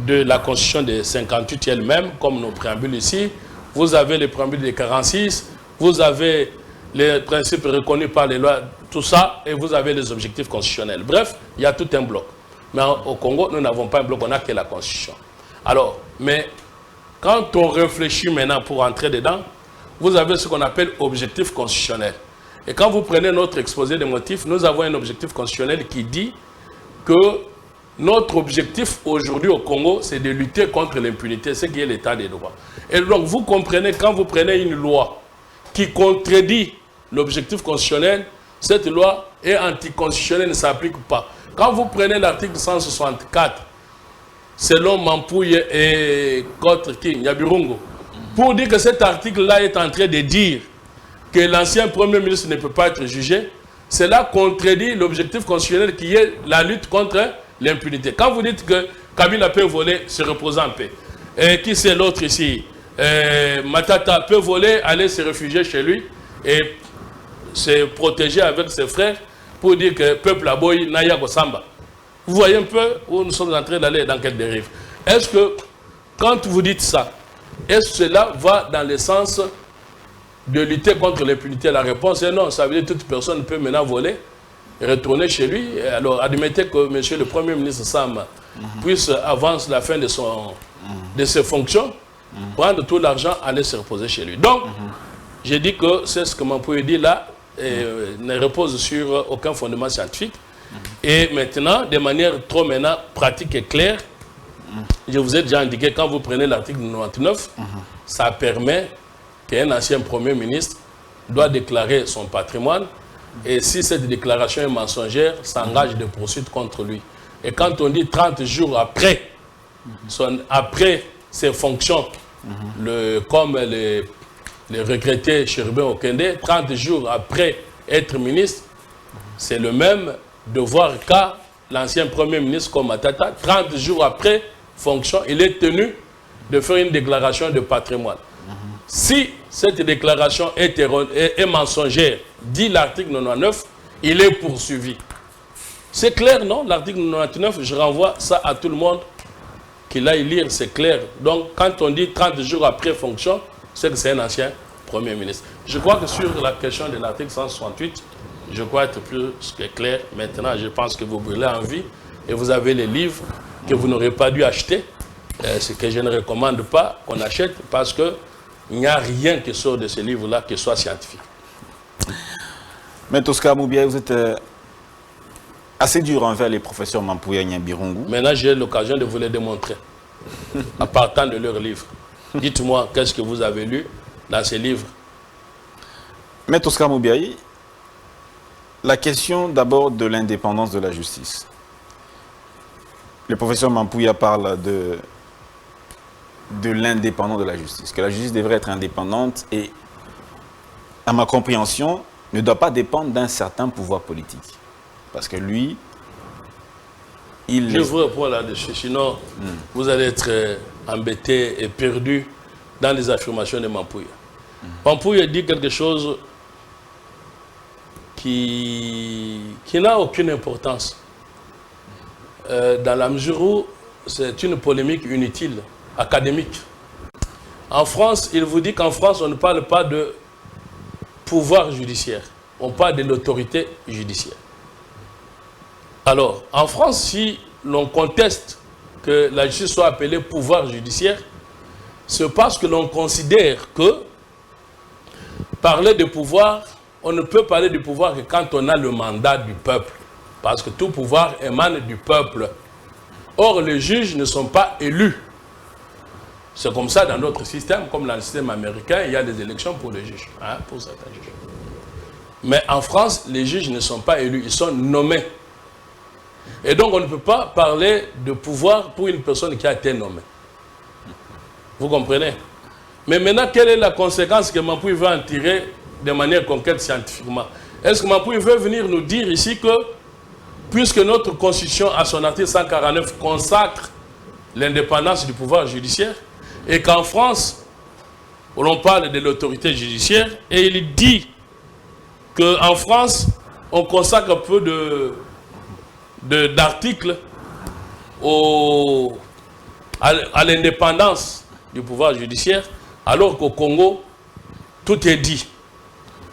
de la Constitution de 58 elle-même, comme nos préambules ici. Vous avez le préambule de 46. Vous avez les principes reconnus par les lois, tout ça, et vous avez les objectifs constitutionnels. Bref, il y a tout un bloc. Mais au Congo, nous n'avons pas un bloc, on n'a que la Constitution. Alors, mais quand on réfléchit maintenant pour entrer dedans, vous avez ce qu'on appelle objectif constitutionnel. Et quand vous prenez notre exposé des motifs, nous avons un objectif constitutionnel qui dit que notre objectif aujourd'hui au Congo, c'est de lutter contre l'impunité, ce qui est l'état des droits. Et donc, vous comprenez, quand vous prenez une loi qui contredit l'objectif constitutionnel, cette loi est anticonstitutionnelle, ne s'applique pas. Quand vous prenez l'article 164, selon Mampouye et Kotre King, Nyabirungu, pour dire que cet article-là est en train de dire que l'ancien Premier ministre ne peut pas être jugé, cela contredit l'objectif constitutionnel qui est la lutte contre l'impunité. Quand vous dites que Kabila peut voler, se reposer en paix, et qui c'est l'autre ici? Matata peut voler, aller se réfugier chez lui et se protéger avec ses frères pour dire que peuple aboyi naya Samba. Vous voyez un peu où nous sommes en train d'aller, dans quelle dérive. Est-ce que, quand vous dites ça, est-ce que cela va dans le sens de lutter contre l'impunité? La réponse est non. Ça veut dire que toute personne peut maintenant voler et retourner chez lui. Alors, admettez que M. le Premier ministre Samba puisse, avant la fin de ses fonctions, prendre tout l'argent, aller se reposer chez lui. Donc, j'ai dit que c'est ce que Mampouye dit là, ne repose sur aucun fondement scientifique. Et maintenant, de manière trop pratique et claire, je vous ai déjà indiqué, quand vous prenez l'article 99, ça permet qu'un ancien Premier ministre doit déclarer son patrimoine, et si cette déclaration est mensongère, s'engage de poursuites contre lui. Et quand on dit 30 jours après, après ses fonctions, comme le regretté Cherubin Okende, 30 jours après être ministre, c'est le même devoir qu'a l'ancien Premier ministre comme Matata. 30 jours après fonction, il est tenu de faire une déclaration de patrimoine. Si cette déclaration est mensongère, dit l'article 99, il est poursuivi. C'est clair, non? L'article 99, je renvoie ça à tout le monde qu'il aille lire, c'est clair. Donc, quand on dit 30 jours après fonction, c'est que c'est un ancien Premier ministre. Je crois que sur la question de l'article 168, je crois être plus que clair. Maintenant, je pense que vous brûlez en vie et vous avez les livres que vous n'aurez pas dû acheter, ce que je ne recommande pas qu'on achète parce qu'il n'y a rien qui sort de ces livres-là qui soit scientifique. Mais Tosca Moubiaye, vous êtes assez dur envers les professeurs Mampouye et Nyabirungu. Maintenant, j'ai l'occasion de vous les démontrer à partant de leurs livres. Dites-moi, qu'est-ce que vous avez lu dans ces livres? Mais Tosca Moubiaye, la question d'abord de l'indépendance de la justice. Le professeur Mampouye parle de l'indépendance de la justice, que la justice devrait être indépendante et, à ma compréhension, ne doit pas dépendre d'un certain pouvoir politique. Parce que lui, je vous réponds là-dessus, sinon vous allez être embêté et perdu dans les affirmations de Mampouye. Mampouye dit quelque chose qui n'a aucune importance. Dans la mesure où c'est une polémique inutile, académique. En France, il vous dit qu'en France, on ne parle pas de pouvoir judiciaire, on parle de l'autorité judiciaire. Alors, en France, si l'on conteste que la justice soit appelée pouvoir judiciaire, c'est parce que l'on considère que parler de pouvoir, on ne peut parler de pouvoir que quand on a le mandat du peuple. Parce que tout pouvoir émane du peuple. Or, les juges ne sont pas élus. C'est comme ça dans notre système, comme dans le système américain, il y a des élections pour les juges, hein, pour certains juges. Mais en France, les juges ne sont pas élus, ils sont nommés. Et donc, on ne peut pas parler de pouvoir pour une personne qui a été nommée. Vous comprenez? Mais maintenant, quelle est la conséquence que Mampouy veut en tirer de manière concrète scientifiquement? Est-ce que Mampouy veut venir nous dire ici que, puisque notre Constitution, à son article 149, consacre l'indépendance du pouvoir judiciaire, et qu'en France, on parle de l'autorité judiciaire, et il dit qu'en France, on consacre peu d'articles à l'indépendance du pouvoir judiciaire, alors qu'au Congo, tout est dit.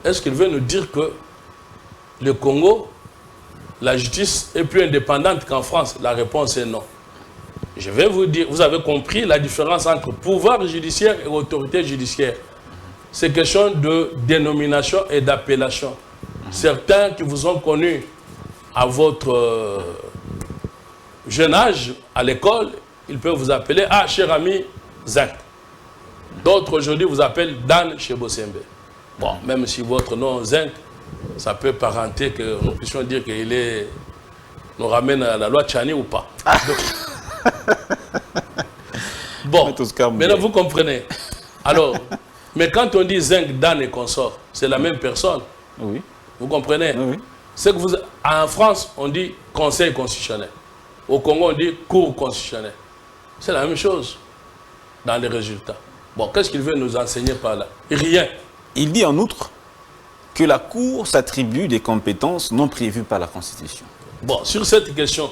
Est-ce qu'il veut nous dire que le Congo, la justice est plus indépendante qu'en France? La réponse est non. Je vais vous dire, vous avez compris la différence entre pouvoir judiciaire et autorité judiciaire. C'est question de dénomination et d'appellation. Certains qui vous ont connu à votre jeune âge, à l'école, ils peuvent vous appeler « Ah, cher ami, Zinc ». D'autres aujourd'hui vous appellent Dan Chebosembe. Bon, même si votre nom Zinc, ça peut parenter que nous puissions dire qu'il est, nous ramène à la loi Tchani ou pas. Donc, bon, maintenant vous comprenez. Alors, mais quand on dit Zinc, Dan et consort, c'est la même personne. Oui. Vous comprenez? Oui. C'est que vous, en France, on dit Conseil constitutionnel. Au Congo, on dit Cour constitutionnelle. C'est la même chose dans les résultats. Bon, qu'est-ce qu'il veut nous enseigner par là? Rien. Il dit en outre que la Cour s'attribue des compétences non prévues par la Constitution. Bon, sur cette question,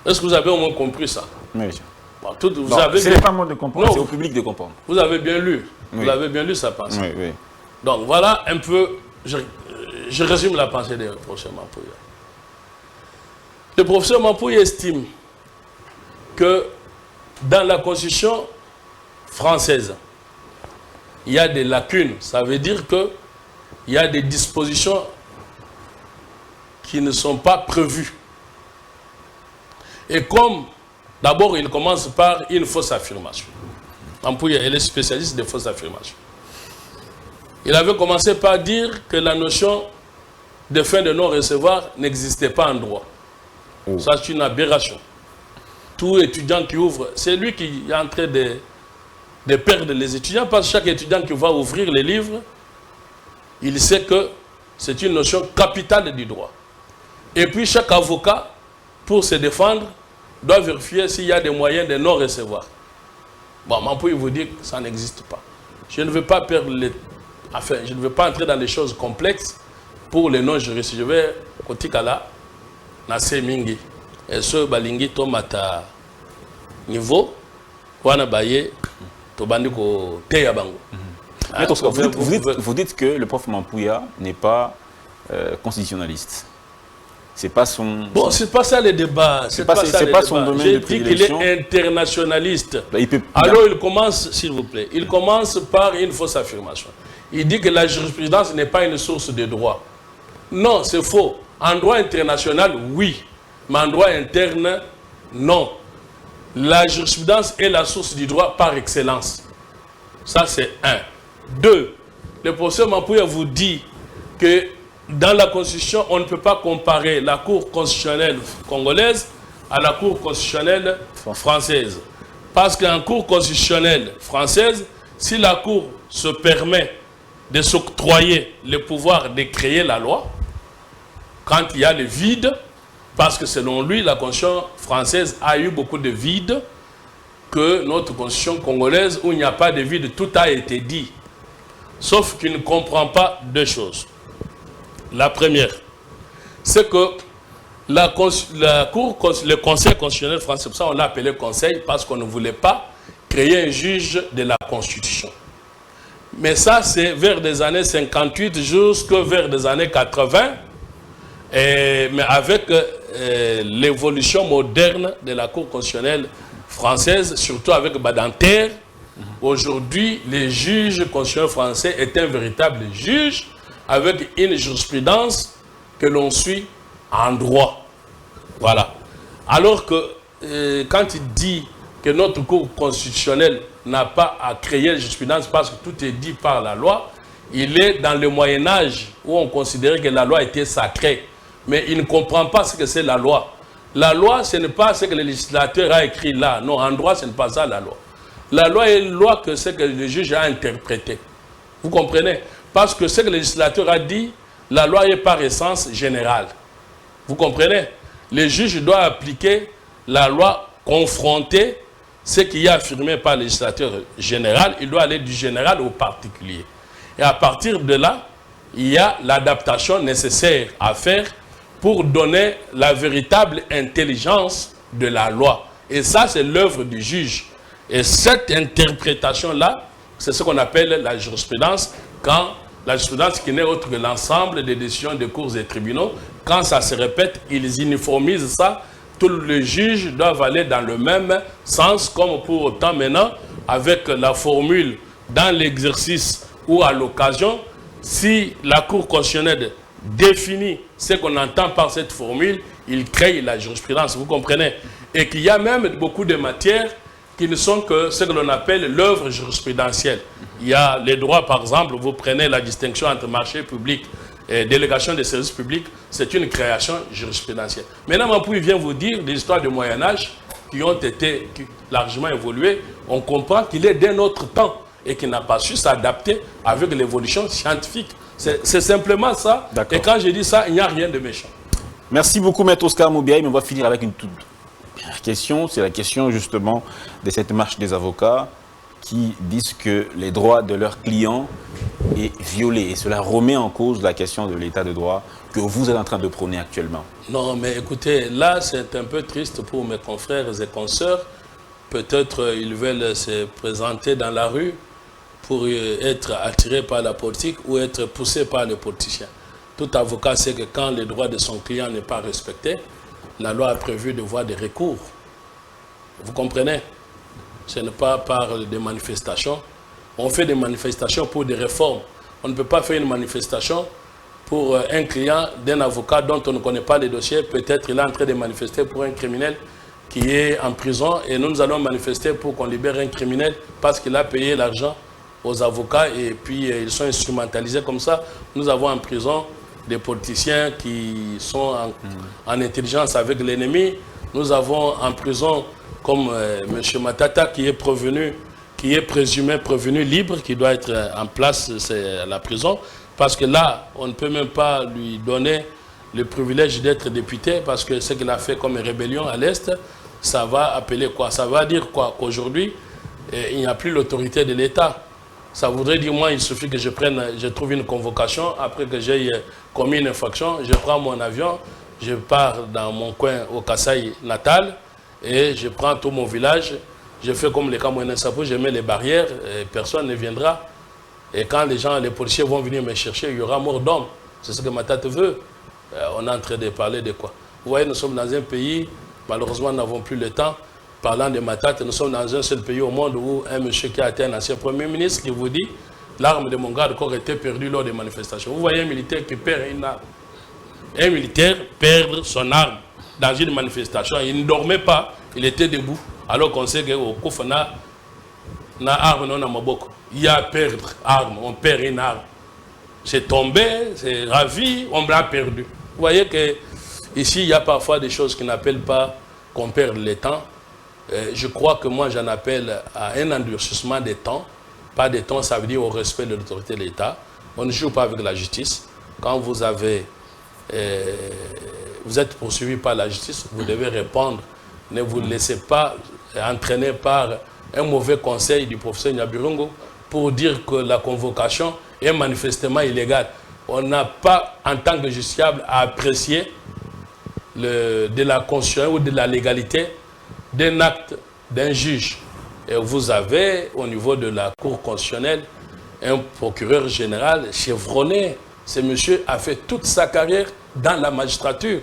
est-ce que vous avez au moins compris ça? Oui, monsieur. Bon, Ce n'est pas moi de comprendre, c'est au public de comprendre. Vous avez bien lu. Oui. Vous avez bien lu sa pensée. Oui, oui. Donc voilà un peu, je résume la pensée du professeur Mampouy. Le professeur Mampouy estime que dans la Constitution française, il y a des lacunes. Ça veut dire qu'il y a des dispositions qui ne sont pas prévues. Et comme, d'abord, il commence par une fausse affirmation. Mampouy est spécialiste des fausses affirmations. Il avait commencé par dire que la notion de fin de non-recevoir n'existait pas en droit. Oh. Ça, c'est une aberration. Tout étudiant qui ouvre, c'est lui qui est en train de perdre les étudiants, parce que chaque étudiant qui va ouvrir les livres, il sait que c'est une notion capitale du droit. Et puis chaque avocat, pour se défendre, doit vérifier s'il y a des moyens de non-recevoir. Bon, Mampouy vous dit que ça n'existe pas. Je ne veux pas perdre enfin, je ne veux pas entrer dans des choses complexes pour les non-juristes. Je vais kotikala nase mingi. Et ce balingi tomata niveau wana baye to bandiko teya bango. Vous dites que le prof Mampouya n'est pas constitutionnaliste. C'est pas son... Bon, c'est pas ça le débat. C'est pas son domaine de prédilection. J'ai dit qu'il est internationaliste. Ben, alors il commence, s'il vous plaît, il commence par une fausse affirmation. Il dit que la jurisprudence n'est pas une source de droit. Non, c'est faux. En droit international, oui. Mais en droit interne, non. La jurisprudence est la source du droit par excellence. Ça, c'est un. Deux, le professeur Mampouya vous dit que dans la Constitution, on ne peut pas comparer la Cour constitutionnelle congolaise à la Cour constitutionnelle française. Parce qu'en Cour constitutionnelle française, si la Cour se permet de s'octroyer le pouvoir de créer la loi, quand il y a le vide, parce que selon lui, la Constitution française a eu beaucoup de vide, que notre Constitution congolaise, où il n'y a pas de vide, tout a été dit. Sauf qu'il ne comprend pas deux choses. La première, c'est que le Conseil constitutionnel français, pour ça on l'a appelé Conseil, parce qu'on ne voulait pas créer un juge de la Constitution. Mais ça, c'est vers des années 58 jusqu'à vers des années 80, Mais avec l'évolution moderne de la Cour constitutionnelle française, surtout avec Badinter, aujourd'hui, le juge constitutionnel français est un véritable juge avec une jurisprudence que l'on suit en droit. Voilà. Alors que quand il dit que notre Cour constitutionnelle n'a pas à créer la jurisprudence parce que tout est dit par la loi, il est dans le Moyen-Âge où on considérait que la loi était sacrée. Mais il ne comprend pas ce que c'est la loi. La loi, ce n'est pas ce que le législateur a écrit là. Non, en droit, ce n'est pas ça la loi. La loi est une loi que c'est que le juge a interprété. Vous comprenez? Parce que ce que le législateur a dit, la loi est par essence générale. Vous comprenez? Le juge doit appliquer la loi confrontée, ce qui est affirmé par le législateur général. Il doit aller du général au particulier. Et à partir de là, il y a l'adaptation nécessaire à faire pour donner la véritable intelligence de la loi. Et ça, c'est l'œuvre du juge. Et cette interprétation-là, c'est ce qu'on appelle la jurisprudence, quand la jurisprudence qui n'est autre que l'ensemble des décisions des cours et tribunaux, quand ça se répète, ils uniformisent ça. Tous les juges doivent aller dans le même sens, comme pour autant maintenant, avec la formule dans l'exercice ou à l'occasion, si la Cour constitutionnelle définit ce qu'on entend par cette formule, il crée la jurisprudence, vous comprenez? Et qu'il y a même beaucoup de matières qui ne sont que ce que l'on appelle l'œuvre jurisprudentielle. Il y a les droits, par exemple, vous prenez la distinction entre marché public et délégation des services publics, c'est une création jurisprudentielle. Maintenant, Mampoui vient vous dire des histoires du Moyen-Âge qui ont été largement évoluées. On comprend qu'il est d'un autre temps et qu'il n'a pas su s'adapter avec l'évolution scientifique. C'est simplement ça. Et quand je dis ça, il n'y a rien de méchant. Merci beaucoup, Maître Oscar Moubiaï. Mais on va finir avec une toute dernière question. C'est la question justement de cette marche des avocats qui disent que les droits de leurs clients est violé. Et cela remet en cause la question de l'état de droit que vous êtes en train de prôner actuellement. Non, mais écoutez, là, c'est un peu triste pour mes confrères et consoeurs. Peut-être ils veulent se présenter dans la rue pour être attirés par la politique ou être poussés par les politiciens. Tout avocat sait que quand le droit de son client n'est pas respecté, la loi a prévu de voir des recours. Vous comprenez? Ce n'est pas par des manifestations. On fait des manifestations pour des réformes. On ne peut pas faire une manifestation pour un client d'un avocat dont on ne connaît pas les dossiers. Peut-être il est en train de manifester pour un criminel qui est en prison et nous allons manifester pour qu'on libère un criminel parce qu'il a payé l'argent aux avocats et puis ils sont instrumentalisés comme ça. Nous avons en prison des politiciens qui sont en intelligence avec l'ennemi. Nous avons en prison comme M. Matata qui est prévenu, qui est présumé prévenu libre, qui doit être en place, c'est la prison. Parce que là, on ne peut même pas lui donner le privilège d'être député parce que ce qu'il a fait comme rébellion à l'Est, ça va appeler quoi? Ça va dire quoi? Qu'aujourd'hui, il n'y a plus l'autorité de l'État. Ça voudrait dire, moi, il suffit que je trouve une convocation, après que j'ai commis une infraction, je prends mon avion, je pars dans mon coin au Kasaï natal, et je prends tout mon village, je fais comme les Camerounais Sapo, je mets les barrières, et personne ne viendra. Et quand les policiers vont venir me chercher, il y aura mort d'homme. C'est ce que ma tante veut. On est en train de parler de quoi? Vous voyez, nous sommes dans un pays, malheureusement, nous n'avons plus le temps. Parlant de ma tante, nous sommes dans un seul pays au monde où un monsieur qui a été un ancien premier ministre qui vous dit l'arme de mon garde-corps était perdue lors des manifestations. Vous voyez un militaire qui perd une arme. Un militaire perd son arme dans une manifestation. Il ne dormait pas, il était debout. Alors qu'on sait qu'au Koufana, na arme non maboko. Il y a perdre arme, on perd une arme. C'est tombé, c'est ravi, on l'a perdu. Vous voyez que ici il y a parfois des choses qui n'appellent pas qu'on perd le temps. Je crois que moi j'en appelle à un endurcissement des temps. Pas des temps, ça veut dire au respect de l'autorité de l'État. On ne joue pas avec la justice. Quand vous êtes poursuivi par la justice, vous devez répondre. Ne vous laissez pas entraîner par un mauvais conseil du professeur Nyaburungu pour dire que la convocation est manifestement illégale. On n'a pas, en tant que justiciable, à apprécier de la constitution ou de la légalité d'un acte d'un juge. Et vous avez, au niveau de la Cour constitutionnelle, un procureur général chevronné. Ce monsieur a fait toute sa carrière dans la magistrature.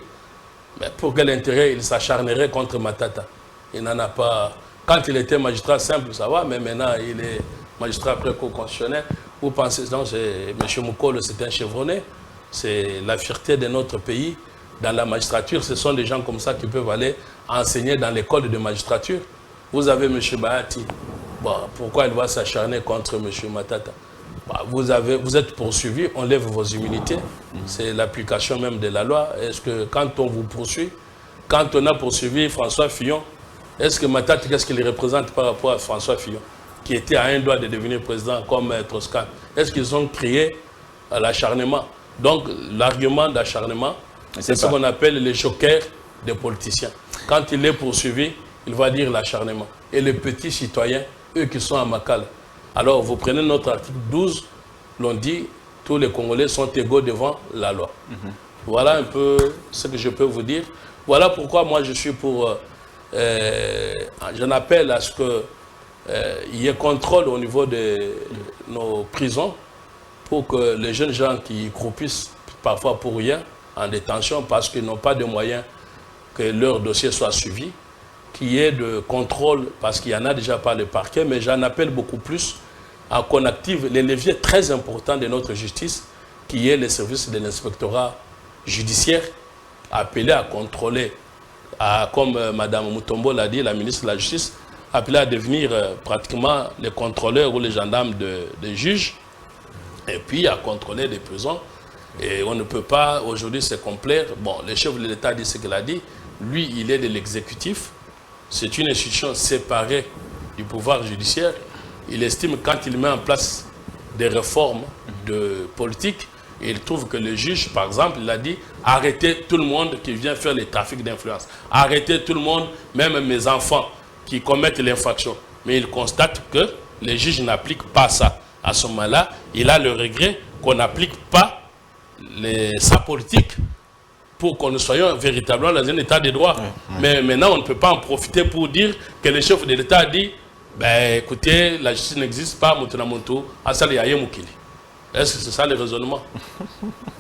Mais pour quel intérêt il s'acharnerait contre Matata? Il n'en a pas. Quand il était magistrat simple, ça va, mais maintenant il est magistrat préco-constitutionnel. Vous pensez, donc, M. Moukolo, c'est un chevronné. C'est la fierté de notre pays. Dans la magistrature, ce sont des gens comme ça qui peuvent aller enseigner dans l'école de magistrature. Vous avez M. Bahati. Bon, pourquoi il va s'acharner contre M. Matata? Bah, vous êtes poursuivi, on lève vos immunités. C'est l'application même de la loi. Est-ce que quand on vous poursuit, quand on a poursuivi François Fillon, est-ce que Matata, qu'est-ce qu'il représente par rapport à François Fillon, qui était à un doigt de devenir président comme Troscan? Est-ce qu'ils ont créé l'acharnement? Donc, l'argument d'acharnement, c'est ce qu'on appelle les jokers des politiciens. Quand il est poursuivi, il va dire l'acharnement. Et les petits citoyens, eux qui sont à Makala. Alors, vous prenez notre article 12, l'on dit tous les Congolais sont égaux devant la loi. Voilà un peu ce que je peux vous dire. Voilà pourquoi moi je suis pour... j'en appelle à ce qu'il y ait contrôle au niveau de nos prisons pour que les jeunes gens qui croupissent parfois pour rien en détention parce qu'ils n'ont pas de moyens que leur dossier soit suivi, qu'il y ait de contrôle, parce qu'il y en a déjà par le parquet, mais j'en appelle beaucoup plus à qu'on active les leviers très importants de notre justice, qui est les services de l'inspectorat judiciaire, appelés à contrôler, comme Mme Mutombo l'a dit, la ministre de la Justice, appelés à devenir pratiquement les contrôleurs ou les gendarmes des juges, et puis à contrôler les prisons. Et on ne peut pas aujourd'hui se complaire. Bon, le chef de l'État dit ce qu'il a dit. Lui, il est de l'exécutif. C'est une institution séparée du pouvoir judiciaire. Il estime quand il met en place des réformes de politique, il trouve que le juge, par exemple, il a dit arrêtez tout le monde qui vient faire les trafics d'influence. Arrêtez tout le monde, même mes enfants qui commettent l'infraction. Mais il constate que les juges n'appliquent pas ça. À ce moment-là, il a le regret qu'on n'applique pas sa politique pour que nous soyons véritablement dans un état de droit. Mais maintenant, on ne peut pas en profiter pour dire que le chef de l'État a dit ben, écoutez, la justice n'existe pas, est-ce que c'est ça le raisonnement?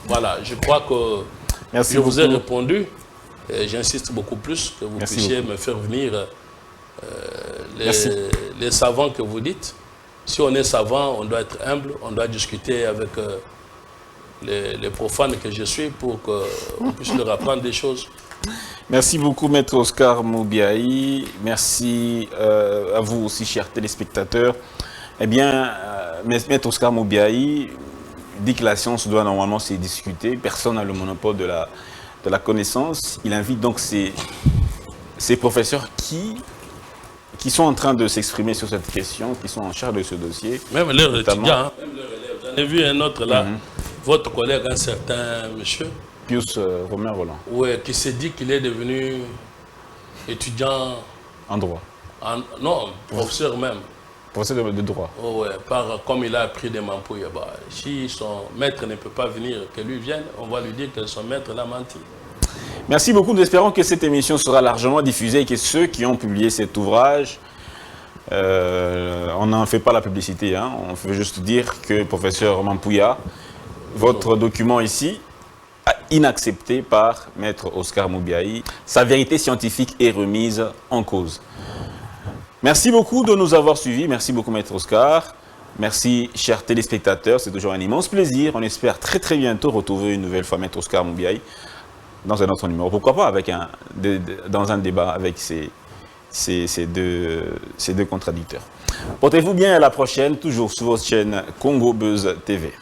Voilà, je crois que Merci je vous ai beaucoup. répondu. J'insiste beaucoup plus que vous puissiez me faire venir les savants que vous dites. Si on est savant, on doit être humble, on doit discuter avec les profanes que je suis pour qu'on puisse leur apprendre des choses. Merci beaucoup, Maître Oscar Moubiaï. Merci à vous aussi, chers téléspectateurs. Eh bien, Maître Oscar Moubiaï dit que la science doit normalement se discuter. Personne n'a le monopole de la connaissance. Il invite donc ces professeurs qui sont en train de s'exprimer sur cette question, qui sont en charge de ce dossier. Même leurs étudiants, hein, même leurs élèves. J'en ai vu un autre là, votre collègue, un certain monsieur. Pius Romain Roland. Oui, qui s'est dit qu'il est devenu étudiant... En droit. Non, professeur même. Professeur de droit. Oh, ouais, comme il a appris des mampouilles. Bah, si son maître ne peut pas venir, que lui vienne, on va lui dire que son maître l'a menti. Merci beaucoup. Nous espérons que cette émission sera largement diffusée et que ceux qui ont publié cet ouvrage, on n'en fait pas la publicité, hein, on veut juste dire que, professeur Mampouya, votre document ici, inaccepté par Maître Oscar Moubiaï, sa vérité scientifique est remise en cause. Merci beaucoup de nous avoir suivis. Merci beaucoup, Maître Oscar. Merci, chers téléspectateurs. C'est toujours un immense plaisir. On espère très bientôt retrouver une nouvelle fois Maître Oscar Moubiaï dans un autre numéro. Pourquoi pas dans un débat avec ces deux contradicteurs. Portez-vous bien, à la prochaine, toujours sur votre chaîne Congo Buzz TV.